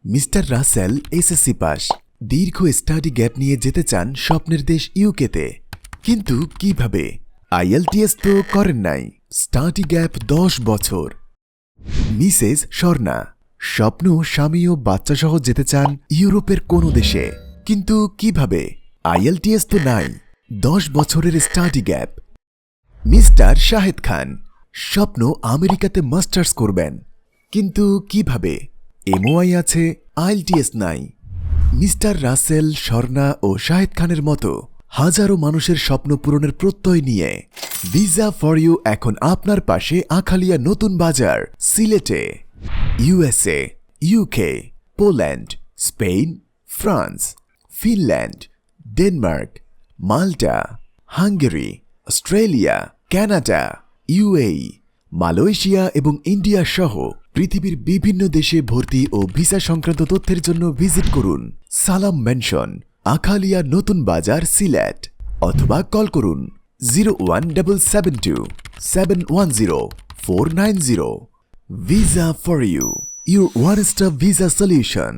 Mister Rasel SSC pass, দীর্ঘ study gap নিয়ে যেতে চান স্বপ্নের দেশ ইউকেতে, কিন্তু কিভাবে? আইএলটিএস তো করেন নাই, স্টাডি গ্যাপ 10 বছর। মিসেস স্বর্ণা, স্বপ্ন স্বামী ও বাচ্চাসহ যেতে চান ইউরোপের কোনো দেশে, কিন্তু কিভাবে? আইএলটিএস তো নাই, 10 বছরের স্টাডি গ্যাপ। মিস্টার শাহেদ খান, স্বপ্ন আমেরিকাতে মাস্টার্স করবেন, কিন্তু কিভাবে? এমওআই আছে, আইএলটিএস নাই। মিস্টার রাসেল, স্বর্ণা ও শাহেদ খানের মতো হাজারো মানুষের স্বপ্ন পূরণের প্রত্যয় নিয়ে ভিসা ফর ইউ এখন আপনার পাশে আখালিয়া নতুন বাজার সিলেটে। USA, UK, Poland, Spain, France, Finland, Denmark, Malta, Hungary, Australia, Canada, UAE, Malaysia এবং ইন্ডিয়া সহ পৃথিবীর বিভিন্ন দেশে ভর্তি ও ভিসা সংক্রান্ত তথ্যের জন্য ভিজিট করুন সালাম মেনশন, আখালিয়া নতুন বাজার, সিলেট, অথবা কল করুন 01772-710-490। Visa for you, your one stop visa solution.